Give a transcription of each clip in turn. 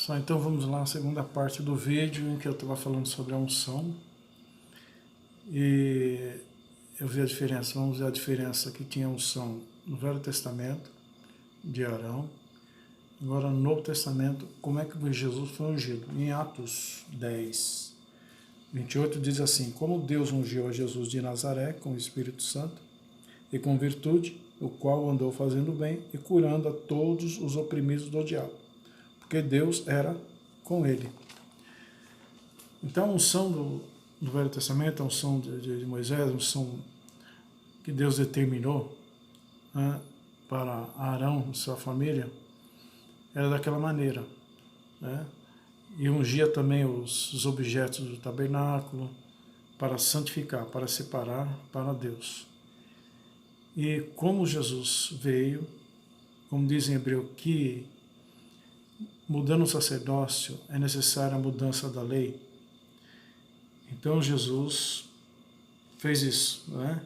Pessoal, então vamos lá, a segunda parte do vídeo em que eu estava falando sobre a unção. E eu vi a diferença, vamos ver a diferença que tinha unção no Velho Testamento, de Arão. Agora no Novo Testamento, como é que Jesus foi ungido? Em Atos 10, 28 diz assim: como Deus ungiu a Jesus de Nazaré com o Espírito Santo e com virtude, o qual andou fazendo bem e curando a todos os oprimidos do diabo, porque Deus era com ele. Então a unção do Velho Testamento, a unção de Moisés, a unção que Deus determinou, né, para Arão e sua família, era daquela maneira, né? E ungia também os objetos do tabernáculo para santificar, para separar para Deus. E como Jesus veio, como diz em Hebreu, que mudando o sacerdócio é necessária a mudança da lei, então Jesus fez isso, né?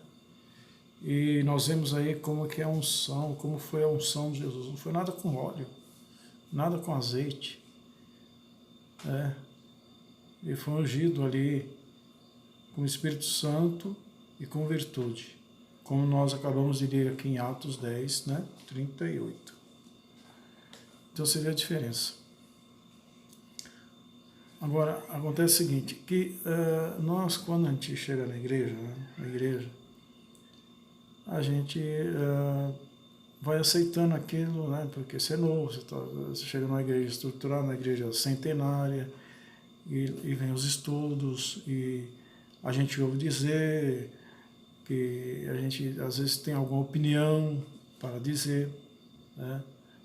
E nós vemos aí como que é a unção, como foi a unção de Jesus. Não foi nada com óleo, nada com azeite, né? Ele foi ungido ali com o Espírito Santo e com virtude, como nós acabamos de ler aqui em Atos 10, né? 38. Então você vê a diferença. Agora, acontece o seguinte, que nós, quando a gente chega na igreja, né, a gente vai aceitando aquilo, né, porque você é novo, você chega numa igreja estruturada, uma igreja centenária, e vem os estudos, e a gente ouve dizer que a gente às vezes tem alguma opinião para dizer, né,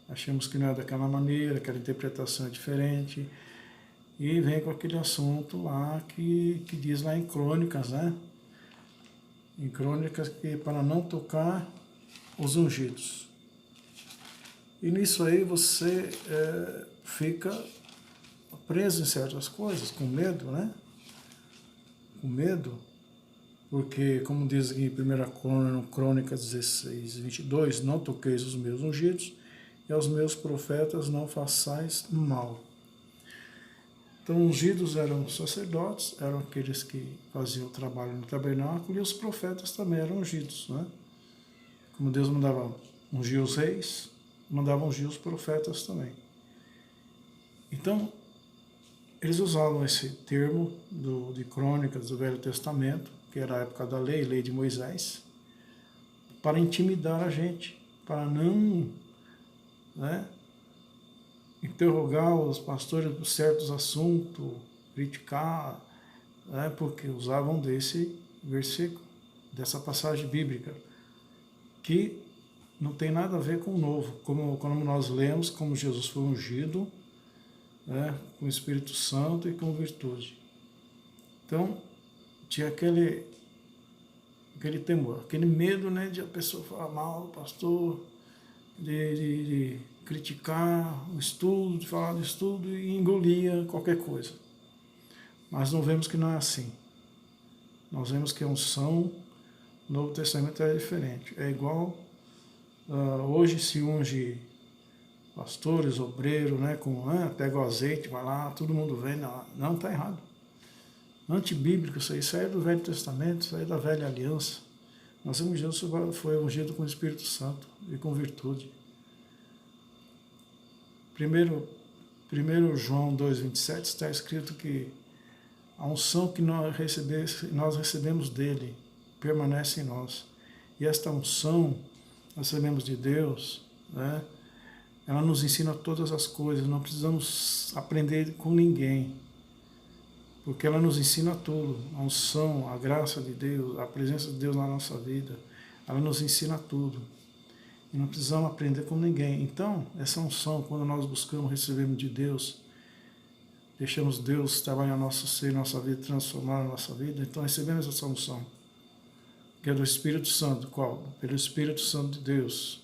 achamos que não é daquela maneira, aquela interpretação é diferente, e vem com aquele assunto lá que diz lá em Crônicas, né? Em Crônicas, que para não tocar os ungidos. E nisso aí você fica preso em certas coisas, com medo, né? Com medo, porque, como diz aqui em 1 Crônicas 16, 22, não toqueis os meus ungidos, e aos meus profetas não façais mal. Então, ungidos eram os sacerdotes, eram aqueles que faziam o trabalho no tabernáculo, e os profetas também eram ungidos, né? Como Deus mandava ungir os reis, mandava ungir os profetas também. Então, eles usavam esse termo de Crônicas do Velho Testamento, que era a época da lei de Moisés, para intimidar a gente, para não, né, interrogar os pastores por certos assuntos, criticar, né, porque usavam desse versículo, dessa passagem bíblica, que não tem nada a ver com o novo, como nós lemos, como Jesus foi ungido, né, com o Espírito Santo e com virtude. Então, tinha aquele temor, aquele medo, né, de a pessoa falar mal do pastor, de criticar o estudo, de falar do estudo e engolia qualquer coisa. Mas não vemos que não é assim. Nós vemos que a unção no Novo Testamento é diferente. É igual, hoje se unge pastores, obreiros, né, pega o azeite, vai lá, todo mundo vem, não está errado. Antibíblico isso aí é do Velho Testamento, isso aí é da Velha Aliança. Nós vemos que Jesus foi ungido com o Espírito Santo e com virtude. 1 João 2,27 está escrito que a unção que nós recebemos dele permanece em nós. E esta unção nós recebemos de Deus, né? Ela nos ensina todas as coisas, não precisamos aprender com ninguém, porque ela nos ensina tudo. A unção, a graça de Deus, a presença de Deus na nossa vida, ela nos ensina tudo. E não precisamos aprender com ninguém. Então, essa unção, quando nós buscamos, recebemos de Deus, deixamos Deus trabalhar nosso ser, nossa vida, transformar a nossa vida, então recebemos essa unção, que é do Espírito Santo. Qual? Pelo Espírito Santo de Deus.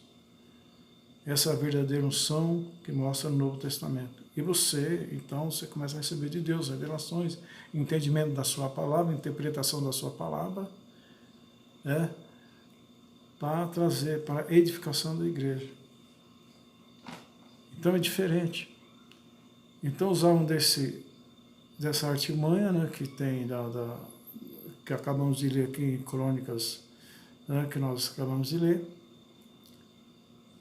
Essa é a verdadeira unção que mostra no Novo Testamento. E você, então, você começa a receber de Deus revelações, entendimento da sua palavra, interpretação da sua palavra, para trazer para a edificação da igreja. Então é diferente. Então usavam dessa artimanha, né, que tem que acabamos de ler aqui em Crônicas, né, que nós acabamos de ler.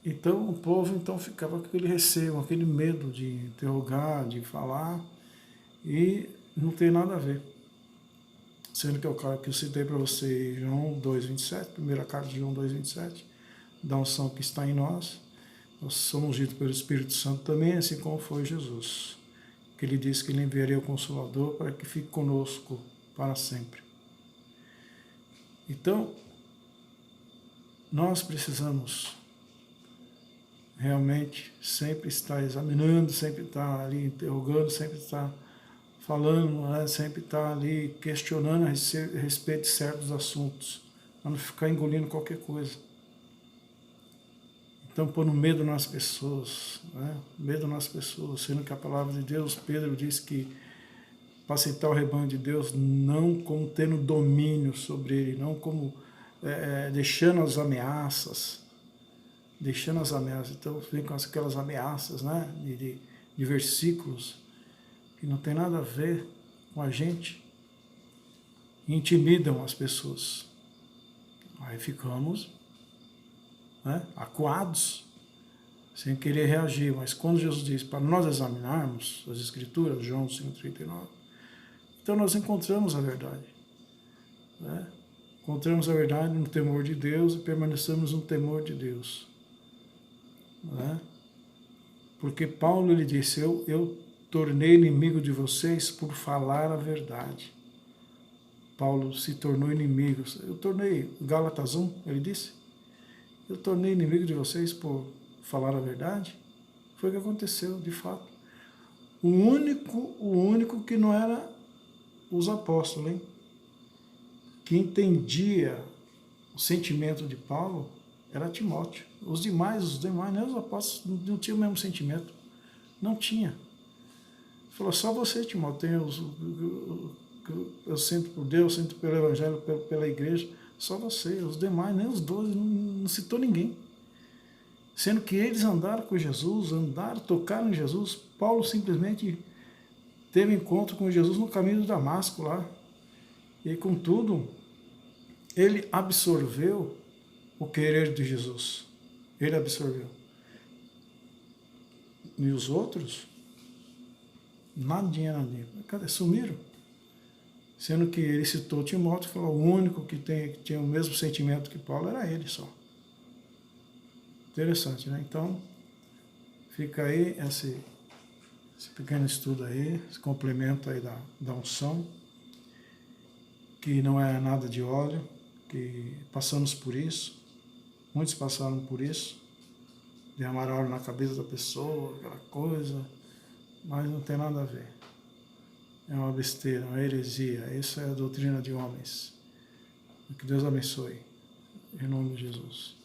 Então o povo ficava com aquele receio, aquele medo de interrogar, de falar, e não tem nada a ver. Sendo que é o cara que eu citei para você, João 2,27, primeira carta de João 2,27, da unção que está em nós. Nós somos ungidos pelo Espírito Santo também, assim como foi Jesus, que ele disse que ele enviaria o Consolador para que fique conosco para sempre. Então, nós precisamos realmente sempre estar examinando, sempre estar ali interrogando, sempre estar falando, né? Sempre estar ali questionando a respeito de certos assuntos, para não ficar engolindo qualquer coisa. Então, pondo medo nas pessoas, né? Medo nas pessoas, sendo que a palavra de Deus, Pedro diz que para aceitar o rebanho de Deus, não como tendo domínio sobre ele, não como deixando as ameaças. Então, vem com aquelas ameaças, né? de versículos que não tem nada a ver com a gente, intimidam as pessoas. Aí ficamos, né, acuados, sem querer reagir. Mas quando Jesus diz para nós examinarmos as Escrituras, João 5,39, então nós encontramos a verdade. Né? Encontramos a verdade no temor de Deus e permanecemos no temor de Deus. Né? Porque Paulo, ele disse, eu tornei inimigo de vocês por falar a verdade. Paulo se tornou inimigo. Eu tornei, Gálatas 1, ele disse, eu tornei inimigo de vocês por falar a verdade. Foi o que aconteceu, de fato. O único que não era os apóstolos, hein? Que entendia o sentimento de Paulo era Timóteo. Os demais, nem os apóstolos, não tinham o mesmo sentimento. Não tinha. Ele falou, só você, Timóteo, eu sinto por Deus, sinto pelo Evangelho, pela igreja, só você. Os demais, nem os 12, não citou ninguém. Sendo que eles andaram com Jesus, tocaram em Jesus. Paulo simplesmente teve encontro com Jesus no caminho de Damasco lá. E contudo, ele absorveu o querer de Jesus. Ele absorveu. E os outros, nadinha. Cadê? Sumiram. Sendo que ele citou Timóteo e falou, o único que tinha o mesmo sentimento que Paulo era ele só. Interessante, né? Então, fica aí esse pequeno estudo aí, esse complemento aí da unção, que não é nada de óleo, que passamos por isso, muitos passaram por isso, derramar óleo na cabeça da pessoa, aquela coisa, mas não tem nada a ver. É uma besteira, uma heresia, isso é a doutrina de homens. Que Deus abençoe, em nome de Jesus.